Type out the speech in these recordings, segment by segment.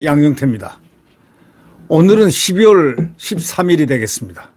양영태입니다. 오늘은 12월 13일이 되겠습니다.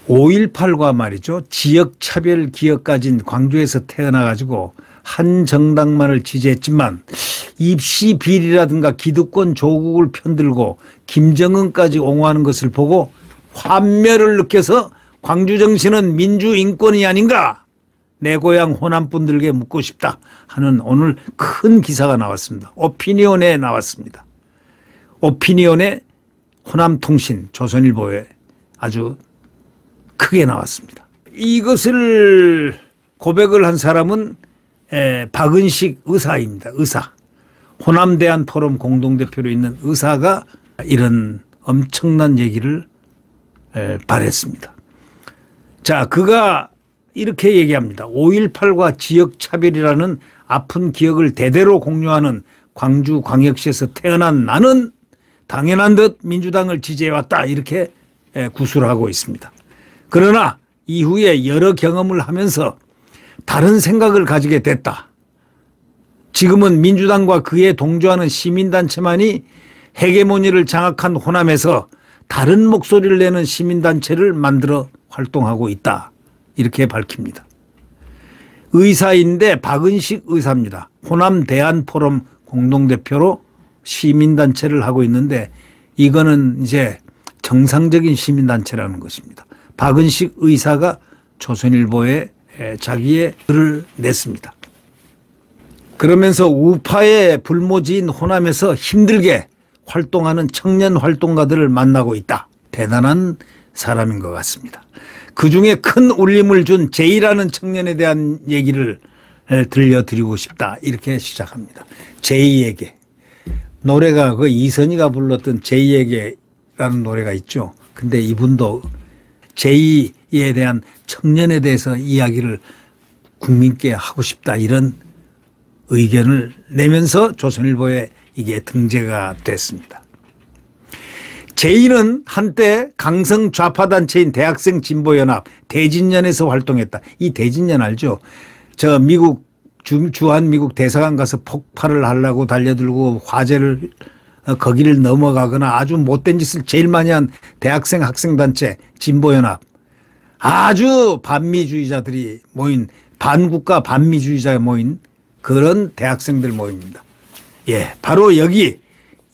5.18과 말이죠. 지역차별 기억 가진 광주에서 태어나가지고 한 정당만을 지지했지만 입시 비리라든가 기득권 조국을 편들고 김정은까지 옹호하는 것을 보고 환멸을 느껴서 광주 정신은 민주인권이 아닌가? 내 고향 호남 분들에게 묻고 싶다 하는 오늘 큰 기사가 나왔습니다. 오피니언에 나왔습니다. 오피니언의 호남통신 조선일보에 아주 크게 나왔습니다. 이것을 고백을 한 사람은 박은식 의사입니다. 의사. 호남대한포럼 공동대표로 있는 의사가 이런 엄청난 얘기를 발했습니다. 자, 그가 이렇게 얘기합니다. 5.18과 지역차별이라는 아픈 기억을 대대로 공유하는 광주광역시에서 태어난 나는 당연한 듯 민주당을 지지해왔다 이렇게 구술을 하고 있습니다. 그러나 이후에 여러 경험을 하면서 다른 생각을 가지게 됐다. 지금은 민주당과 그에 동조하는 시민단체만이 헤게모니를 장악한 호남에서 다른 목소리를 내는 시민단체를 만들어 활동하고 있다. 이렇게 밝힙니다. 의사인데 박은식 의사입니다. 호남대한포럼 공동대표로 시민단체를 하고 있는데 이거는 이제 정상적인 시민단체라는 것입니다. 박은식 의사가 조선일보에 자기의 글을 냈습니다. 그러면서 우파의 불모지인 호남에서 힘들게 활동하는 청년 활동가들을 만나고 있다. 대단한 사람인 것 같습니다. 그중에 큰 울림을 준 제이라는 청년에 대한 얘기를 들려드리고 싶다. 이렇게 시작합니다. 제이에게. 노래가 그 이선희가 불렀던 제이에게라는 노래가 있죠. 근데 이분도 제이에 대한 청년에 대해서 이야기를 국민께 하고 싶다. 이런 의견을 내면서 조선일보에 이게 등재가 됐습니다. 제이는 한때 강성 좌파단체인 대학생 진보연합 대진연에서 활동했다. 이 대진연 알죠? 저 미국 주한 미국 대사관 가서 폭발을 하려고 달려들고 화재를 거기를 넘어가거나 아주 못된 짓을 제일 많이 한 대학생 학생단체 진보연합. 아주 반미주의자들이 모인 반국가 반미주의자가 모인 그런 대학생들 모임입니다. 예, 바로 여기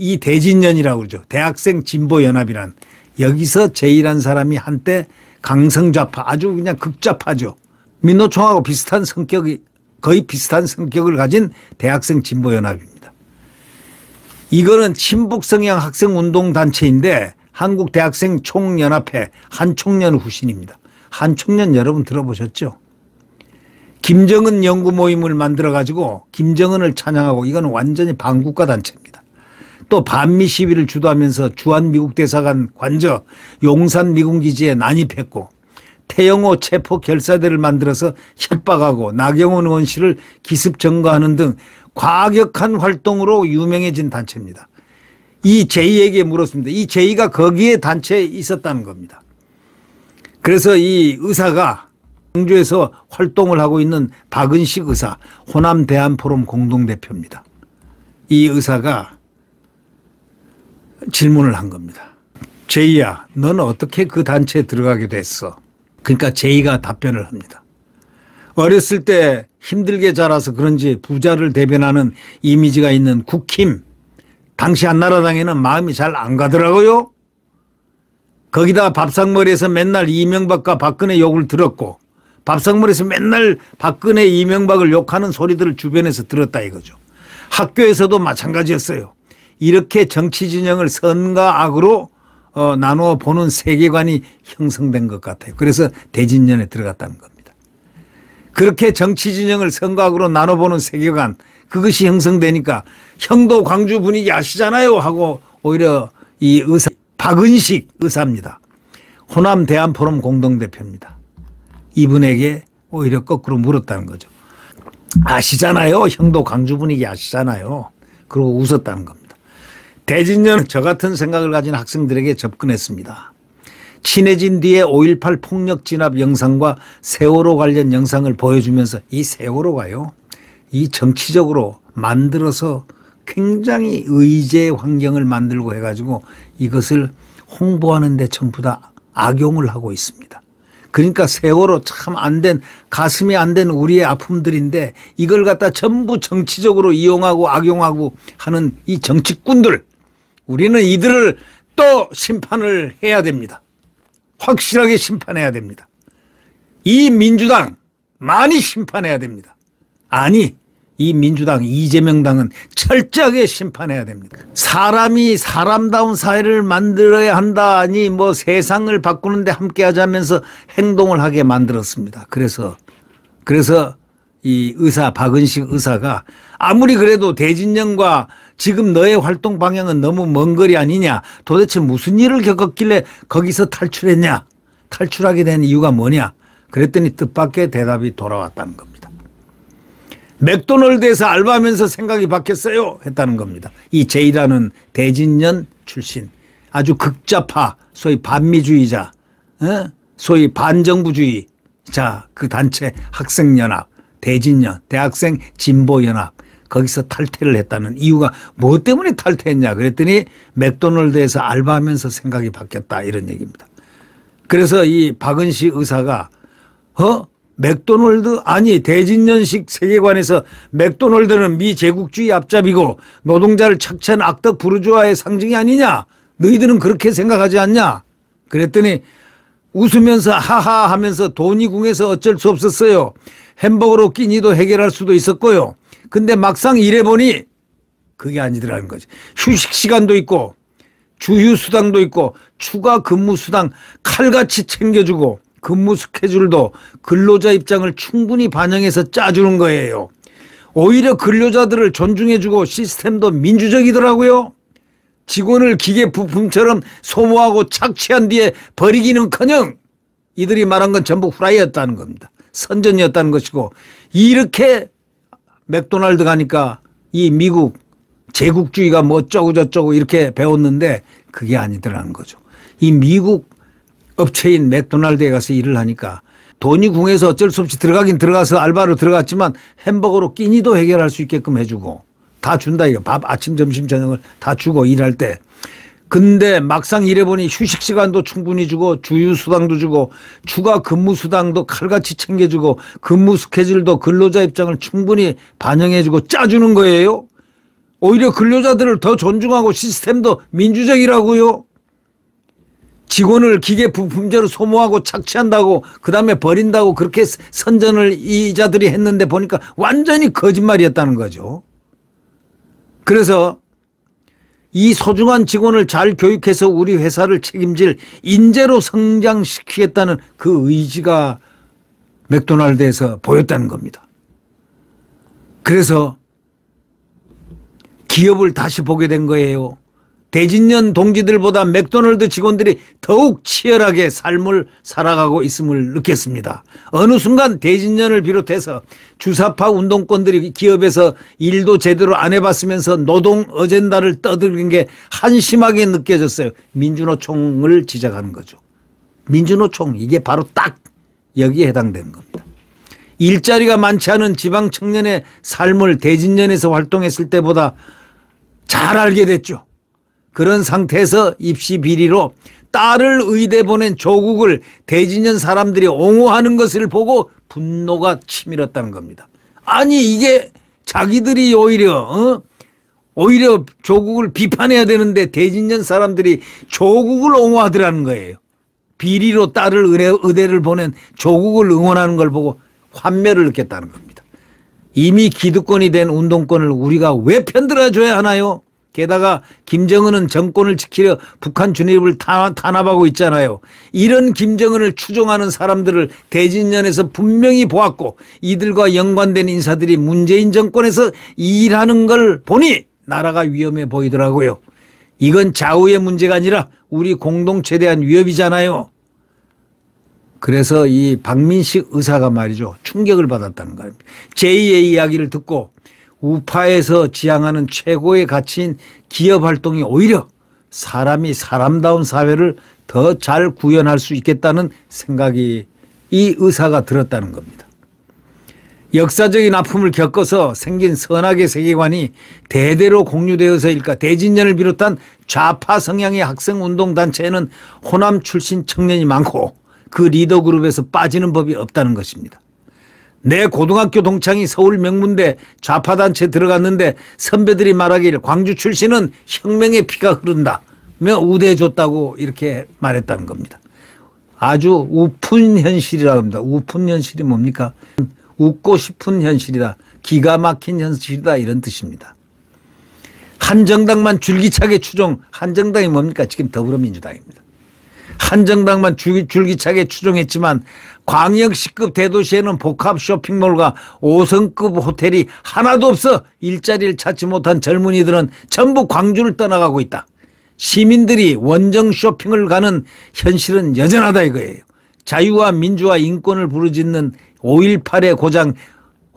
이 대진연이라고 그러죠. 대학생 진보연합이란 여기서 제이란 사람이 한때 강성좌파 아주 그냥 극좌파죠. 민노총하고 비슷한 성격이 거의 비슷한 성격을 가진 대학생 진보연합입니다. 이거는 친북성향 학생운동단체인데 한국대학생 총연합회 한총련 후신입니다. 한총련 여러분 들어보셨죠? 김정은 연구 모임을 만들어 가지고 김정은을 찬양하고 이거는 완전히 반국가 단체입니다. 또 반미 시위를 주도하면서 주한 미국 대사관 관저 용산 미군기지에 난입했고 태영호 체포 결사대를 만들어서 협박하고 나경원 의원 씨를 기습 점거하는 등 과격한 활동으로 유명해진 단체입니다. 이 제이에게 물었습니다. 이 제이가 거기에 단체에 있었다는 겁니다. 그래서 이 의사가 광주에서 활동을 하고 있는 박은식 의사, 호남대한포럼 공동대표입니다. 이 의사가 질문을 한 겁니다. 제이야, 너는 어떻게 그 단체에 들어가게 됐어? 그러니까 제이가 답변을 합니다. 어렸을 때 힘들게 자라서 그런지 부자를 대변하는 이미지가 있는 국힘, 당시 한나라당에는 마음이 잘 안 가더라고요. 거기다 밥상머리에서 맨날 이명박과 박근혜 욕을 들었고 밥상머리에서 맨날 박근혜 이명박을 욕하는 소리들을 주변에서 들었다 이거죠. 학교에서도 마찬가지였어요. 이렇게 정치 진영을 선과 악으로 나누어 보는 세계관이 형성된 것 같아요. 그래서 대진연에 들어갔다는 겁니다. 그렇게 정치 진영을 선과 악으로 나눠보는 세계관 그것이 형성되니까 형도 광주 분위기 아시잖아요 하고 오히려 이 의사 박은식 의사입니다. 호남 대한포럼 공동대표입니다. 이분에게 오히려 거꾸로 물었다는 거죠. 아시잖아요. 형도 광주 분위기 아시잖아요. 그러고 웃었다는 겁니다. 대진년 저 같은 생각을 가진 학생들에게 접근했습니다. 친해진 뒤에 5.18 폭력 진압 영상과 세월호 관련 영상을 보여주면서 이 세월호가요, 이 정치적으로 만들어서 굉장히 의제 환경을 만들고 해가지고 이것을 홍보하는 데 전부 다 악용을 하고 있습니다. 그러니까 세월호 참 안 된, 가슴이 안 된 우리의 아픔들인데 이걸 갖다 전부 정치적으로 이용하고 악용하고 하는 이 정치꾼들, 우리는 이들을 또 심판을 해야 됩니다. 확실하게 심판해야 됩니다. 이 민주당 많이 심판해야 됩니다. 아니, 이 민주당 이재명 당은 철저하게 심판해야 됩니다. 사람이 사람다운 사회를 만들어야 한다니 뭐 세상을 바꾸는데 함께하자면서 행동을 하게 만들었습니다. 그래서 이 의사 박은식 의사가 아무리 그래도 대진령과 지금 너의 활동 방향은 너무 먼 거리 아니냐, 도대체 무슨 일을 겪었길래 거기서 탈출했냐, 탈출하게 된 이유가 뭐냐, 그랬더니 뜻밖의 대답이 돌아왔다는 겁니다. 맥도널드에서 알바하면서 생각이 바뀌었어요 했다는 겁니다. 이 제이라는 대진년 출신 아주 극좌파, 소위 반미주의자, 소위 반정부주의자 그 단체 학생연합, 대진년, 대학생 진보연합, 거기서 탈퇴를 했다는 이유가 뭐 때문에 탈퇴했냐 그랬더니 맥도널드에서 알바하면서 생각이 바뀌었다, 이런 얘기입니다. 그래서 이 박은식 의사가 맥도널드, 아니 대진년식 세계관에서 맥도널드는 미제국주의 앞잡이고 노동자를 착취한 악덕 부르주아의 상징이 아니냐, 너희들은 그렇게 생각하지 않냐 그랬더니 웃으면서 하하 하면서 돈이 궁해서 어쩔 수 없었어요. 햄버거로 끼니도 해결할 수도 있었고요. 근데 막상 일해보니 그게 아니더라는 거지. 휴식 시간도 있고 주휴수당도 있고 추가 근무수당 칼같이 챙겨주고 근무 스케줄도 근로자 입장을 충분히 반영해서 짜주는 거예요. 오히려 근로자들을 존중해주고 시스템도 민주적이더라고요. 직원을 기계 부품처럼 소모하고 착취한 뒤에 버리기는커녕 이들이 말한 건 전부 후라이였다는 겁니다. 선전이었다는 것이고, 이렇게 맥도날드 가니까 이 미국 제국주의가 뭐 어쩌고 저쩌고 이렇게 배웠는데 그게 아니더라는 거죠. 이 미국 업체인 맥도날드에 가서 일을 하니까 돈이 궁해서 어쩔 수 없이 들어가긴 들어가서 알바로 들어갔지만 햄버거로 끼니도 해결할 수 있게끔 해주고 다 준다 이거. 밥 아침 점심 저녁을 다 주고 일할 때. 근데 막상 일해보니 휴식 시간도 충분히 주고 주휴수당도 주고 추가 근무수당도 칼같이 챙겨주고 근무 스케줄도 근로자 입장을 충분히 반영해주고 짜주는 거예요. 오히려 근로자들을 더 존중하고 시스템도 민주적이라고요. 직원을 기계 부품제로 소모하고 착취한다고 그다음에 버린다고 그렇게 선전을 이자들이 했는데 보니까 완전히 거짓말이었다는 거죠. 그래서 이 소중한 직원을 잘 교육해서 우리 회사를 책임질 인재로 성장시키겠다는 그 의지가 맥도날드에서 보였다는 겁니다. 그래서 기업을 다시 보게 된 거예요. 대진년 동지들보다 맥도날드 직원들이 더욱 치열하게 삶을 살아가고 있음을 느꼈습니다. 어느 순간 대진년을 비롯해서 주사파 운동권들이 기업에서 일도 제대로 안 해봤으면서 노동 어젠다를 떠들긴 게 한심하게 느껴졌어요. 민주노총을 지적하는 거죠. 민주노총, 이게 바로 딱 여기에 해당되는 겁니다. 일자리가 많지 않은 지방 청년의 삶을 대진년에서 활동했을 때보다 잘 알게 됐죠. 그런 상태에서 입시 비리로 딸을 의대 보낸 조국을 대진년 사람들이 옹호하는 것을 보고 분노가 치밀었다는 겁니다. 아니 이게 자기들이 오히려 조국을 비판해야 되는데 대진년 사람들이 조국을 옹호하더라는 거예요. 비리로 딸을 의대를 보낸 조국을 응원하는 걸 보고 환멸을 느꼈다는 겁니다. 이미 기득권이 된 운동권을 우리가 왜 편들어줘야 하나요? 게다가 김정은은 정권을 지키려 북한 진입을 탄압하고 있잖아요. 이런 김정은을 추종하는 사람들을 대진년에서 분명히 보았고 이들과 연관된 인사들이 문재인 정권에서 일하는 걸 보니 나라가 위험해 보이더라고요. 이건 좌우의 문제가 아니라 우리 공동체에 대한 위협이잖아요. 그래서 이 박민식 의사가 말이죠, 충격을 받았다는 거예요. 제2의 이야기를 듣고 우파에서 지향하는 최고의 가치인 기업 활동이 오히려 사람이 사람다운 사회를 더 잘 구현할 수 있겠다는 생각이 이 의사가 들었다는 겁니다. 역사적인 아픔을 겪어서 생긴 선악의 세계관이 대대로 공유되어서일까 대진년을 비롯한 좌파 성향의 학생운동단체에는 호남 출신 청년이 많고 그 리더 그룹에서 빠지는 법이 없다는 것입니다. 내 고등학교 동창이 서울 명문대 좌파단체에 들어갔는데 선배들이 말하기를 광주 출신은 혁명의 피가 흐른다며 우대해줬다고 이렇게 말했다는 겁니다. 아주 우픈 현실이라고 합니다. 우픈 현실이 뭡니까? 웃고 싶은 현실이다. 기가 막힌 현실이다. 이런 뜻입니다. 한 정당만 줄기차게 추종. 한 정당이 뭡니까? 지금 더불어민주당입니다. 한 정당만 줄기차게 추종했지만 광역시급 대도시에는 복합 쇼핑몰과 5성급 호텔이 하나도 없어 일자리를 찾지 못한 젊은이들은 전부 광주를 떠나가고 있다. 시민들이 원정 쇼핑을 가는 현실은 여전하다 이거예요. 자유와 민주와 인권을 부르짖는 5.18의 고장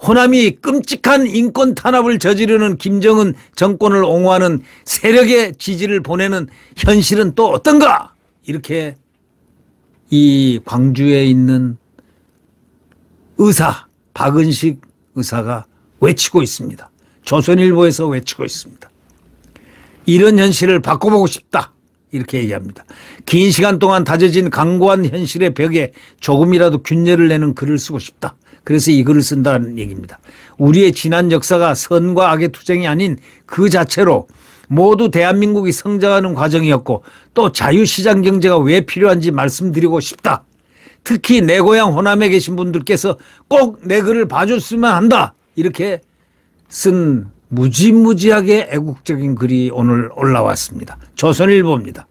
호남이 끔찍한 인권 탄압을 저지르는 김정은 정권을 옹호하는 세력의 지지를 보내는 현실은 또 어떤가? 이렇게 이 광주에 있는 의사 박은식 의사가 외치고 있습니다. 조선일보에서 외치고 있습니다. 이런 현실을 바꿔보고 싶다. 이렇게 얘기합니다. 긴 시간 동안 다져진 강고한 현실의 벽에 조금이라도 균열을 내는 글을 쓰고 싶다. 그래서 이 글을 쓴다는 얘기입니다. 우리의 지난 역사가 선과 악의 투쟁이 아닌 그 자체로 모두 대한민국이 성장하는 과정이었고 또 자유시장 경제가 왜 필요한지 말씀드리고 싶다. 특히 내 고향 호남에 계신 분들께서 꼭 내 글을 봐줬으면 한다. 이렇게 쓴 무지무지하게 애국적인 글이 오늘 올라왔습니다. 조선일보입니다.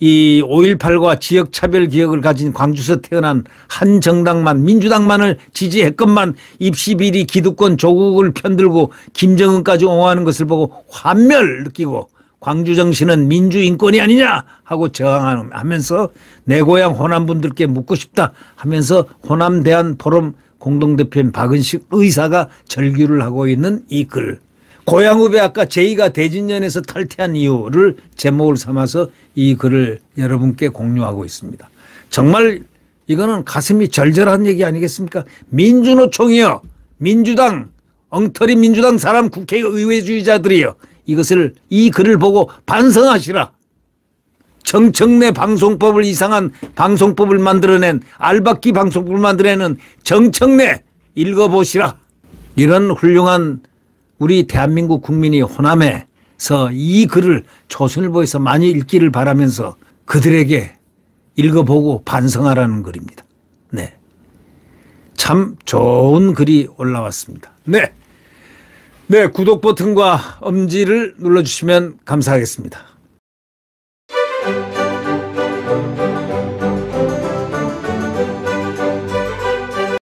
이 5.18과 지역차별 기억을 가진 광주에서 태어난 한 정당만 민주당만을 지지했건만 입시비리 기득권 조국을 편들고 김정은까지 옹호하는 것을 보고 환멸 느끼고 광주 정신은 민주인권이 아니냐 하고 저항하면서 내 고향 호남 분들께 묻고 싶다 하면서 호남 대한 포럼 공동대표인 박은식 의사가 절규를 하고 있는 이 글. 고향 후배 아까 제2가 대진년에서 탈퇴한 이유를 제목을 삼아서 이 글을 여러분께 공유하고 있습니다. 정말 이거는 가슴이 절절한 얘기 아니겠습니까? 민주노총이요. 민주당, 엉터리 민주당 사람 국회의회주의자들이요. 이 글을 보고 반성하시라. 정청래 방송법을 이상한 방송법을 만들어낸 알박기 방송법을 만들어내는 정청래 읽어보시라. 이런 훌륭한 우리 대한민국 국민이 호남에서 이 글을 조선일보에서 많이 읽기를 바라면서 그들에게 읽어보고 반성하라는 글입니다. 네. 참 좋은 글이 올라왔습니다. 네. 네. 구독 버튼과 엄지를 눌러주시면 감사하겠습니다.